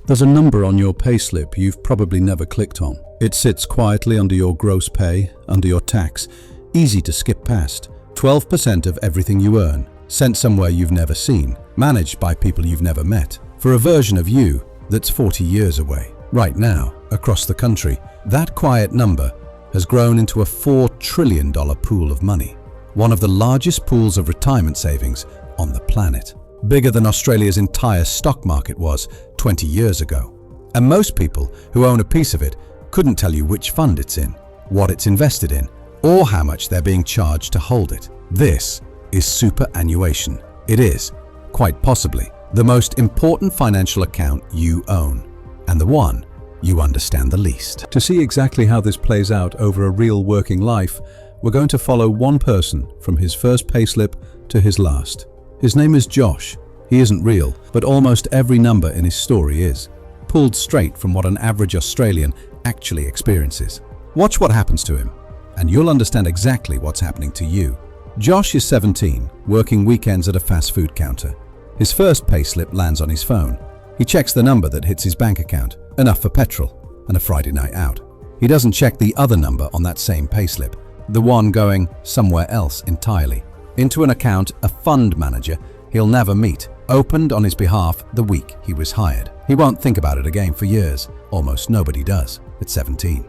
There's a number on your payslip you've probably never clicked on. It sits quietly under your gross pay, under your tax, easy to skip past. 12% of everything you earn, sent somewhere you've never seen, managed by people you've never met, for a version of you that's 40 years away. Right now, across the country, that quiet number has grown into a $4 trillion pool of money, one of the largest pools of retirement savings on the planet, bigger than Australia's entire stock market was 20 years ago. And most people who own a piece of it couldn't tell you which fund it's in, what it's invested in, or how much they're being charged to hold it. This is superannuation. It is, quite possibly, the most important financial account you own, and the one you understand the least. To see exactly how this plays out over a real working life, we're going to follow one person from his first payslip to his last. His name is Josh. He isn't real, but almost every number in his story is, pulled straight from what an average Australian actually experiences. Watch what happens to him, and you'll understand exactly what's happening to you. Josh is 17, working weekends at a fast food counter. His first payslip lands on his phone. He checks the number that hits his bank account, enough for petrol and a Friday night out. He doesn't check the other number on that same payslip, the one going somewhere else entirely, into an account a fund manager he'll never meet opened on his behalf the week he was hired. He won't think about it again for years. Almost nobody does at 17.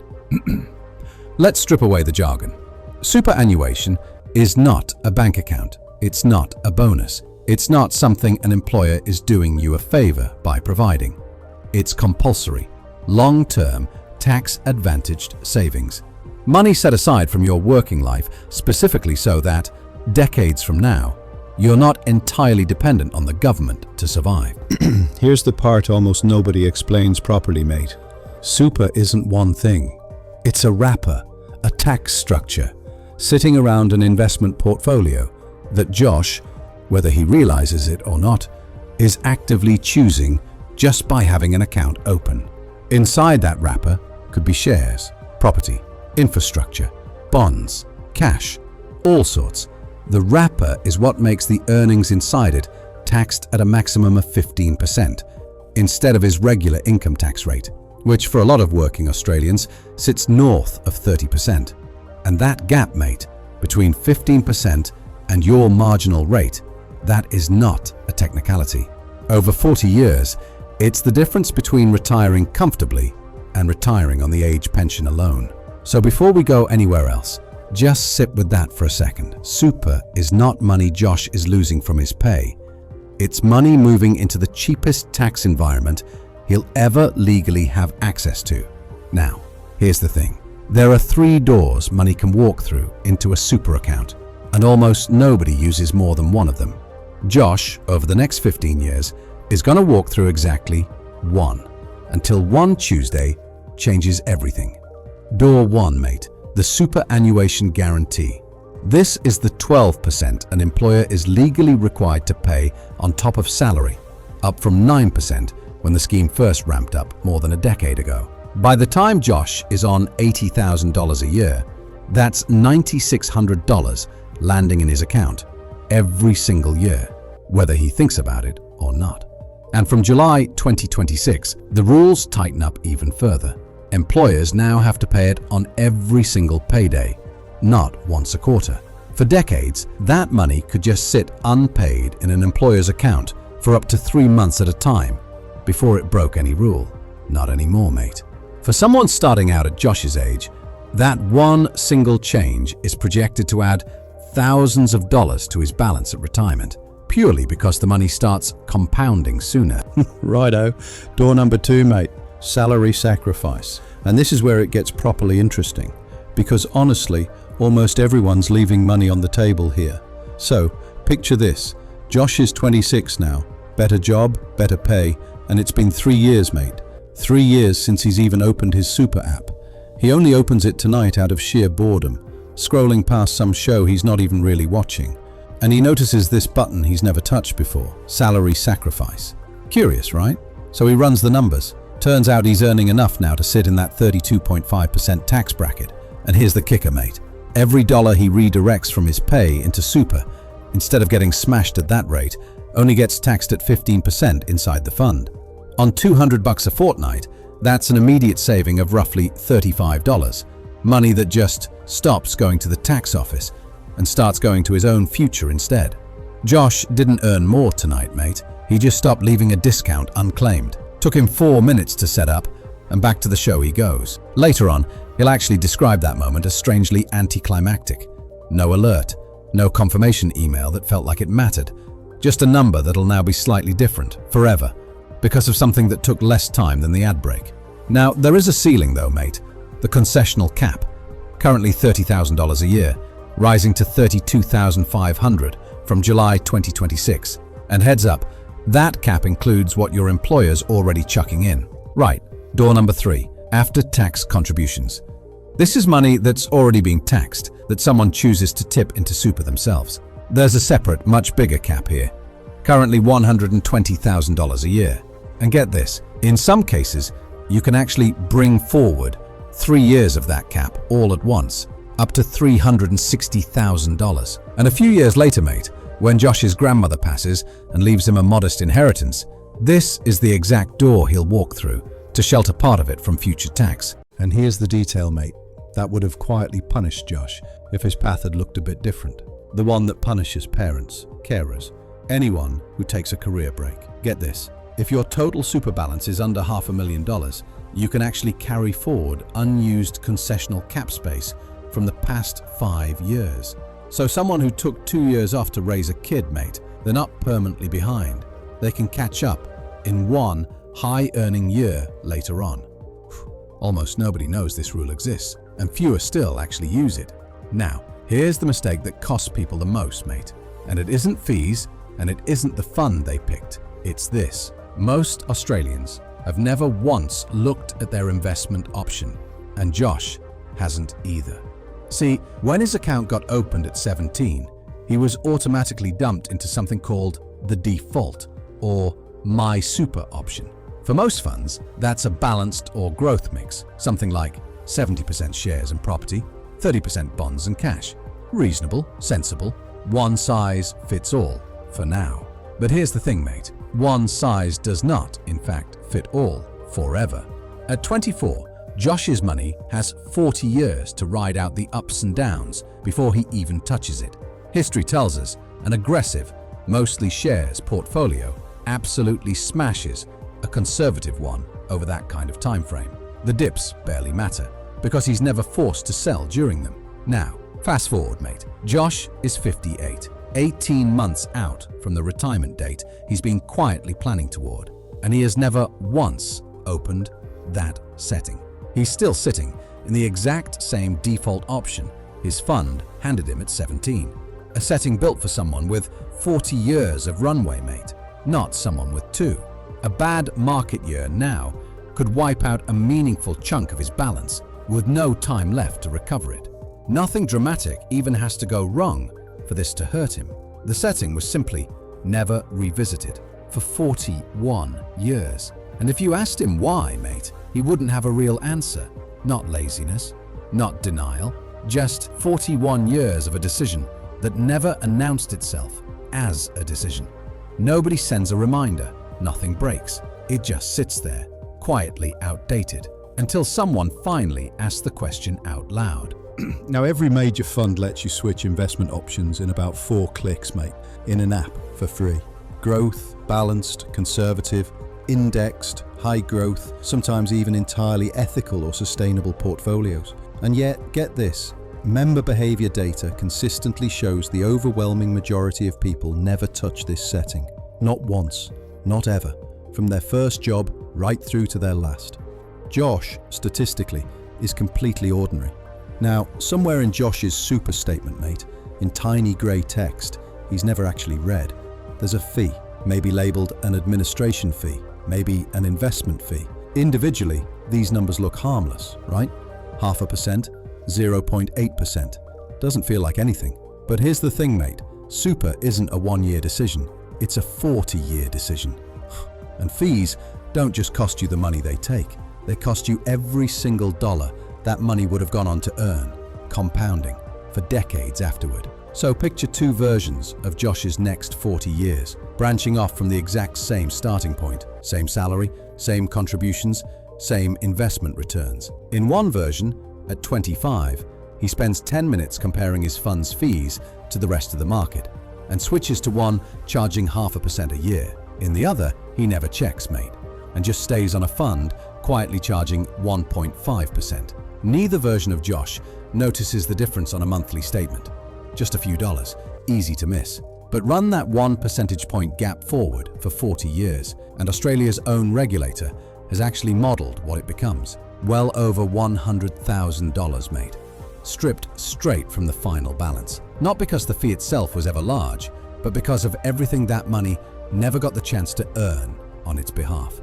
Let's strip away the jargon. Superannuation is not a bank account. It's not a bonus. It's not something an employer is doing you a favor by providing. It's compulsory, long-term, tax-advantaged savings. Money set aside from your working life specifically so that, decades from now, you're not entirely dependent on the government to survive. Here's the part almost nobody explains properly, mate. Super isn't one thing. It's a wrapper, a tax structure, sitting around an investment portfolio that Josh, whether he realizes it or not, is actively choosing just by having an account open. Inside that wrapper could be shares, property, infrastructure, bonds, cash, all sorts. The wrapper is what makes the earnings inside it taxed at a maximum of 15% instead of his regular income tax rate, which for a lot of working Australians sits north of 30%. And that gap, mate, between 15% and your marginal rate, that is not a technicality. Over 40 years, it's the difference between retiring comfortably and retiring on the age pension alone. So before we go anywhere else, just sit with that for a second. Super is not money Josh is losing from his pay. It's money moving into the cheapest tax environment he'll ever legally have access to. Now, here's the thing. There are 3 doors money can walk through into a super account, and almost nobody uses more than one of them. Josh, over the next 15 years, is going to walk through exactly one, until one Tuesday changes everything. Door 1, mate. The superannuation guarantee. This is the 12% an employer is legally required to pay on top of salary, up from 9% when the scheme first ramped up more than a decade ago. By the time Josh is on $80,000 a year, that's $9,600 landing in his account every single year, whether he thinks about it or not. And from July 2026, the rules tighten up even further. Employers now have to pay it on every single payday, not once a quarter. For decades, that money could just sit unpaid in an employer's account for up to 3 months at a time before it broke any rule. Not anymore, mate. For someone starting out at Josh's age, that one single change is projected to add thousands of dollars to his balance at retirement, purely because the money starts compounding sooner. Righto. Door number 2, mate. Salary sacrifice. And this is where it gets properly interesting, because honestly, almost everyone's leaving money on the table here. So, picture this. Josh is 26 now, better job, better pay, and it's been 3 years, mate. 3 years since he's even opened his super app. He only opens it tonight out of sheer boredom, scrolling past some show he's not even really watching. And he notices this button he's never touched before, salary sacrifice. Curious, right? So he runs the numbers. Turns out he's earning enough now to sit in that 32.5% tax bracket. And here's the kicker, mate. Every dollar he redirects from his pay into super, instead of getting smashed at that rate, only gets taxed at 15% inside the fund. On $200 a fortnight, that's an immediate saving of roughly $35. Money that just stops going to the tax office and starts going to his own future instead. Josh didn't earn more tonight, mate. He just stopped leaving a discount unclaimed. Took him 4 minutes to set up, and back to the show he goes. Later on, he'll actually describe that moment as strangely anticlimactic. No alert, no confirmation email that felt like it mattered. Just a number that'll now be slightly different, forever, because of something that took less time than the ad break. Now, there is a ceiling though, mate. The concessional cap, currently $30,000 a year, rising to $32,500 from July 2026. And heads up, that cap includes what your employer's already chucking in. Right, door number 3, after-tax contributions. This is money that's already being taxed, that someone chooses to tip into super themselves. There's a separate, much bigger cap here, currently $120,000 a year. And get this, in some cases, you can actually bring forward 3 years of that cap all at once, up to $360,000. And a few years later, mate, when Josh's grandmother passes and leaves him a modest inheritance, this is the exact door he'll walk through to shelter part of it from future tax. And here's the detail, mate, that would have quietly punished Josh if his path had looked a bit different. The one that punishes parents, carers, anyone who takes a career break. Get this, if your total super balance is under $500,000, you can actually carry forward unused concessional cap space from the past 5 years. So someone who took 2 years off to raise a kid, mate, they're not permanently behind. They can catch up in one high-earning year later on. Almost nobody knows this rule exists, and fewer still actually use it. Now, here's the mistake that costs people the most, mate. And it isn't fees, and it isn't the fund they picked. It's this. Most Australians have never once looked at their investment option, and Josh hasn't either. See, when his account got opened at 17, he was automatically dumped into something called the default, or My Super option. For most funds, that's a balanced or growth mix, something like 70% shares and property, 30% bonds and cash. Reasonable, sensible, one size fits all, for now. But here's the thing, mate. One size does not, in fact, fit all, forever. At 24, Josh's money has 40 years to ride out the ups and downs before he even touches it. History tells us an aggressive, mostly shares portfolio absolutely smashes a conservative one over that kind of time frame. The dips barely matter because he's never forced to sell during them. Now, fast forward, mate. Josh is 58, 18 months out from the retirement date he's been quietly planning toward, and he has never once opened that setting. He's still sitting in the exact same default option his fund handed him at 17. A setting built for someone with 40 years of runway, mate, not someone with 2. A bad market year now could wipe out a meaningful chunk of his balance with no time left to recover it. Nothing dramatic even has to go wrong for this to hurt him. The setting was simply never revisited for 41 years. And if you asked him why, mate, he wouldn't have a real answer. Not laziness, not denial, just 41 years of a decision that never announced itself as a decision. Nobody sends a reminder, nothing breaks. It just sits there, quietly outdated, until someone finally asks the question out loud. Now, every major fund lets you switch investment options in about 4 clicks, mate, in an app for free. Growth, balanced, conservative, indexed, high growth, sometimes even entirely ethical or sustainable portfolios. And yet, get this, member behavior data consistently shows the overwhelming majority of people never touch this setting. Not once, not ever, from their first job right through to their last. Josh, statistically, is completely ordinary. Now, somewhere in Josh's super statement, mate, in tiny grey text he's never actually read, there's a fee, maybe labelled an administration fee, maybe an investment fee. Individually, these numbers look harmless, right? 0.5%, 0.8%. Doesn't feel like anything. But here's the thing, mate. Super isn't a 1-year decision. It's a 40-year decision. And fees don't just cost you the money they take. They cost you every single dollar that money would have gone on to earn, compounding, for decades afterward. So picture two versions of Josh's next 40 years, branching off from the exact same starting point, same salary, same contributions, same investment returns. In one version, at 25, he spends 10 minutes comparing his fund's fees to the rest of the market and switches to one charging 0.5% a year. In the other, he never checks, mate, and just stays on a fund quietly charging 1.5%. Neither version of Josh notices the difference on a monthly statement. Just a few dollars, easy to miss. But run that 1 percentage point gap forward for 40 years, and Australia's own regulator has actually modelled what it becomes. Well over $100,000, mate. Stripped straight from the final balance. Not because the fee itself was ever large, but because of everything that money never got the chance to earn on its behalf.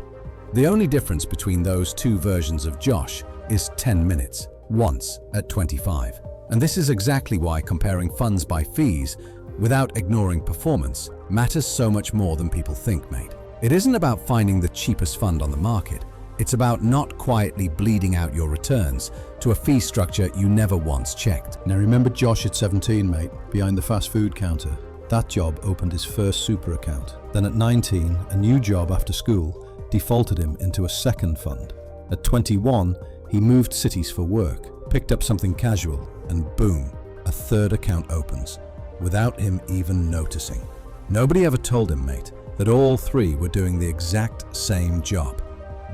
The only difference between those two versions of Josh is 10 minutes, once at 25. And this is exactly why comparing funds by fees without ignoring performance matters so much more than people think, mate. It isn't about finding the cheapest fund on the market. It's about not quietly bleeding out your returns to a fee structure you never once checked. Now remember Josh at 17, mate, behind the fast food counter. That job opened his first super account. Then at 19, a new job after school defaulted him into a second fund. At 21, he moved cities for work, picked up something casual, and boom, a third account opens, without him even noticing. Nobody ever told him, mate, that all three were doing the exact same job,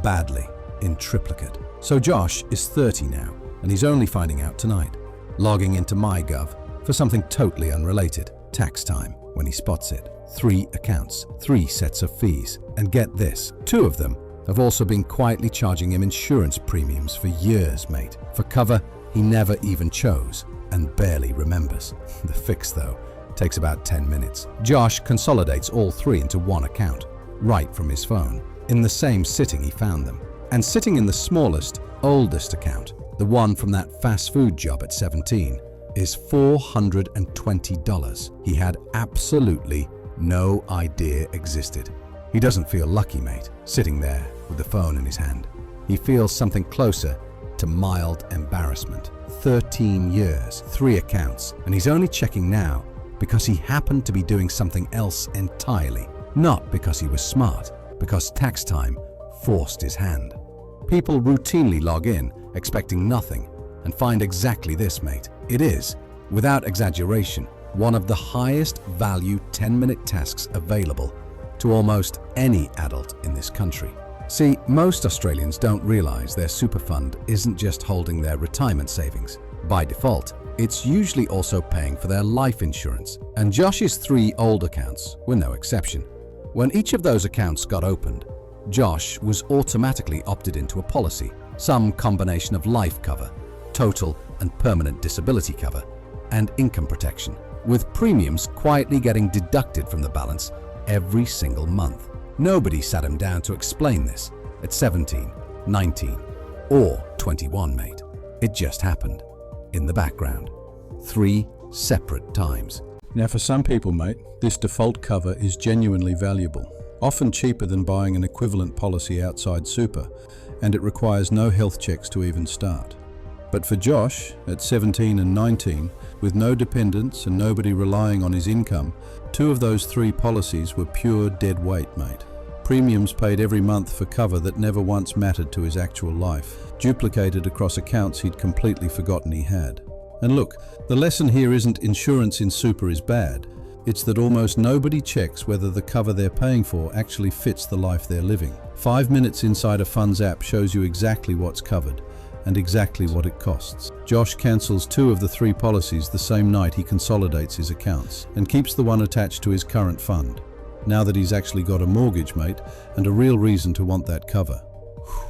badly, in triplicate. So Josh is 30 now, and he's only finding out tonight, logging into MyGov for something totally unrelated, tax time, when he spots it. 3 accounts, 3 sets of fees, and get this, 2 of them have also been quietly charging him insurance premiums for years, mate, for cover he never even chose and barely remembers. The fix, though, takes about 10 minutes. Josh consolidates all 3 into one account, right from his phone, in the same sitting he found them. And sitting in the smallest, oldest account, the one from that fast food job at 17, is $420 he had absolutely no idea existed. He doesn't feel lucky, mate, sitting there with the phone in his hand. He feels something closer to mild embarrassment. 13 years, 3 accounts, and he's only checking now because he happened to be doing something else entirely. Not because he was smart, because tax time forced his hand. People routinely log in, expecting nothing, and find exactly this, mate. It is, without exaggeration, one of the highest value 10-minute tasks available to almost any adult in this country. See, most Australians don't realise their super fund isn't just holding their retirement savings. By default, it's usually also paying for their life insurance. And Josh's 3 old accounts were no exception. When each of those accounts got opened, Josh was automatically opted into a policy, some combination of life cover, total and permanent disability cover, and income protection, with premiums quietly getting deducted from the balance every single month. Nobody sat him down to explain this at 17, 19, or 21, mate. It just happened, in the background, 3 separate times. Now for some people, mate, this default cover is genuinely valuable, often cheaper than buying an equivalent policy outside super, and it requires no health checks to even start. But for Josh, at 17 and 19, with no dependents and nobody relying on his income, 2 of those 3 policies were pure dead weight, mate. Premiums paid every month for cover that never once mattered to his actual life, duplicated across accounts he'd completely forgotten he had. And look, the lesson here isn't insurance in super is bad. It's that almost nobody checks whether the cover they're paying for actually fits the life they're living. 5 minutes inside a funds app shows you exactly what's covered and exactly what it costs. Josh cancels 2 of the 3 policies the same night he consolidates his accounts and keeps the one attached to his current fund, now that he's actually got a mortgage, mate, and a real reason to want that cover.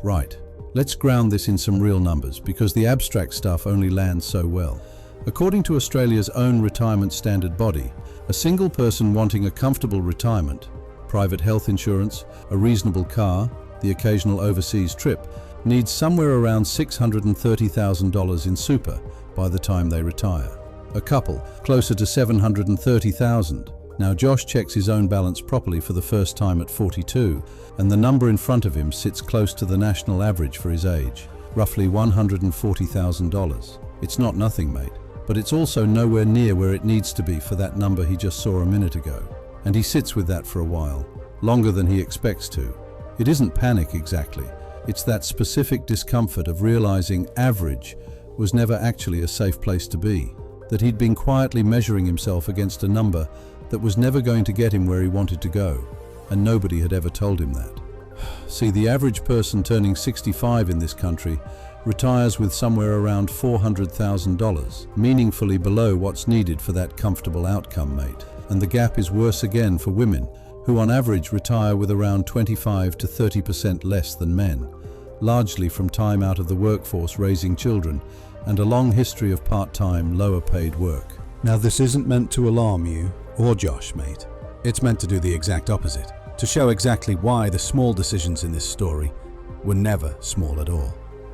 Right, let's ground this in some real numbers, because the abstract stuff only lands so well. According to Australia's own retirement standard body, a single person wanting a comfortable retirement, private health insurance, a reasonable car, the occasional overseas trip, needs somewhere around $630,000 in super by the time they retire. A couple, closer to $730,000. Now Josh checks his own balance properly for the first time at 42, and the number in front of him sits close to the national average for his age, roughly $140,000. It's not nothing, mate. but it's also nowhere near where it needs to be for that number he just saw a minute ago. And he sits with that for a while, longer than he expects to. It isn't panic exactly. It's that specific discomfort of realizing average was never actually a safe place to be, that he'd been quietly measuring himself against a number that was never going to get him where he wanted to go, and nobody had ever told him that. See, the average person turning 65 in this country retires with somewhere around $400,000, meaningfully below what's needed for that comfortable outcome, mate. And the gap is worse again for women, who on average retire with around 25 to 30% less than men, largely from time out of the workforce raising children and a long history of part-time, lower-paid work. Now, this isn't meant to alarm you or Josh, mate. It's meant to do the exact opposite, to show exactly why the small decisions in this story were never small at all.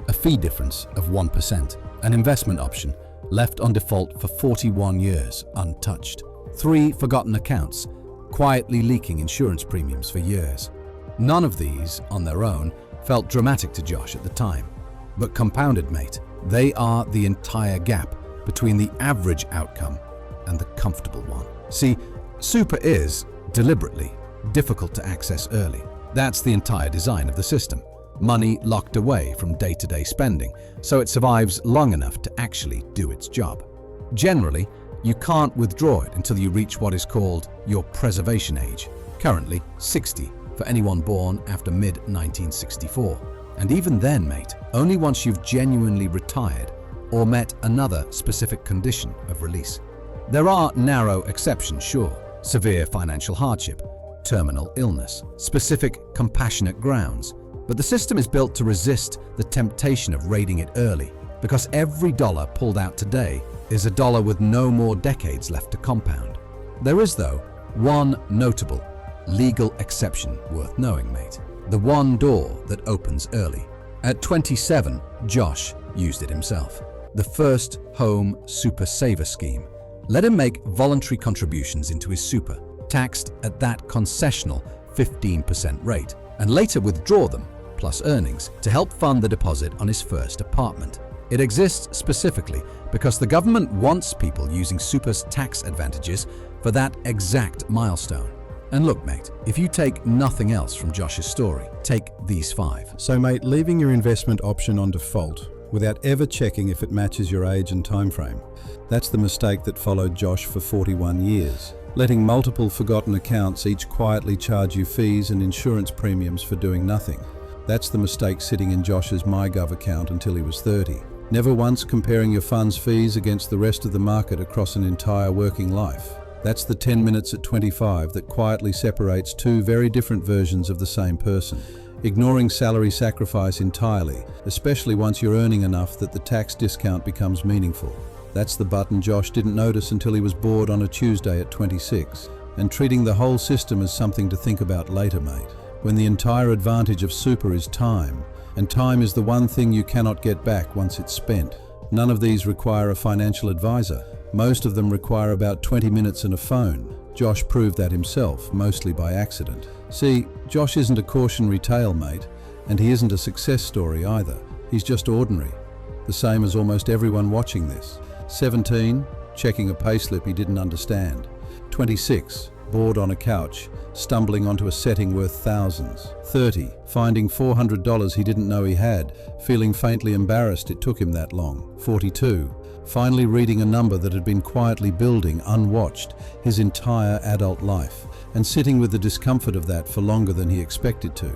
A fee difference of 1%, an investment option left on default for 41 years untouched, 3 forgotten accounts quietly leaking insurance premiums for years. None of these, on their own, felt dramatic to Josh at the time, but compounded, mate, they are the entire gap between the average outcome and the comfortable one. See, super is, deliberately, difficult to access early. That's the entire design of the system. Money locked away from day-to-day spending, so it survives long enough to actually do its job. Generally, you can't withdraw it until you reach what is called your preservation age, currently 60 for anyone born after mid-1964. And even then, mate, only once you've genuinely retired or met another specific condition of release. There are narrow exceptions, sure: severe financial hardship, terminal illness, specific compassionate grounds, but the system is built to resist the temptation of raiding it early, because every dollar pulled out today is a dollar with no more decades left to compound. There is, though, one notable legal exception worth knowing, mate. The one door that opens early. At 27, Josh used it himself. The first home super saver scheme let him make voluntary contributions into his super, taxed at that concessional 15% rate, and later withdraw them, plus earnings, to help fund the deposit on his first apartment. It exists specifically because the government wants people using super's tax advantages for that exact milestone. And look, mate, if you take nothing else from Josh's story, take these 5. So, mate, leaving your investment option on default without ever checking if it matches your age and time frame, that's the mistake that followed Josh for 41 years. Letting multiple forgotten accounts each quietly charge you fees and insurance premiums for doing nothing. That's the mistake sitting in Josh's MyGov account until he was 30. Never once comparing your fund's fees against the rest of the market across an entire working life. That's the 10 minutes at 25 that quietly separates two very different versions of the same person. Ignoring salary sacrifice entirely, especially once you're earning enough that the tax discount becomes meaningful. That's the button Josh didn't notice until he was bored on a Tuesday at 26, and treating the whole system as something to think about later, mate. When the entire advantage of super is time, and time is the one thing you cannot get back once it's spent. None of these require a financial advisor. Most of them require about 20 minutes and a phone. Josh proved that himself, mostly by accident. See, Josh isn't a cautionary tale, mate, and he isn't a success story either. He's just ordinary, the same as almost everyone watching this. 17, checking a payslip he didn't understand. 26, bored on a couch, stumbling onto a setting worth thousands. 30, finding $400 he didn't know he had, feeling faintly embarrassed it took him that long. 42, finally reading a number that had been quietly building, unwatched, his entire adult life, and sitting with the discomfort of that for longer than he expected to.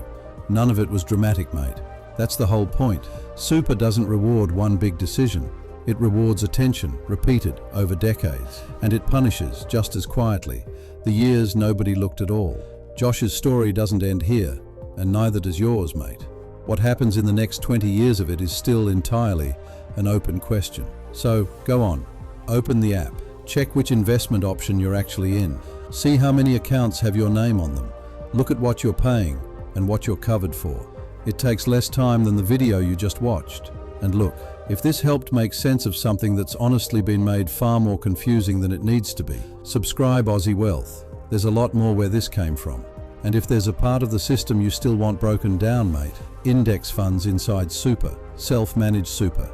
None of it was dramatic, mate. That's the whole point. Super doesn't reward one big decision. It rewards attention, repeated over decades, and it punishes, just as quietly, the years nobody looked at all. Josh's story doesn't end here, and neither does yours, mate. What happens in the next 20 years of it is still entirely an open question. So, go on, open the app, check which investment option you're actually in, see how many accounts have your name on them, look at what you're paying and what you're covered for. It takes less time than the video you just watched. And look, if this helped make sense of something that's honestly been made far more confusing than it needs to be, subscribe Aussie Wealth. There's a lot more where this came from. And if there's a part of the system you still want broken down, mate, index funds inside super, self-managed super,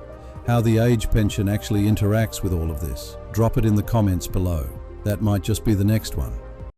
how the age pension actually interacts with all of this? Drop it in the comments below. That might just be the next one.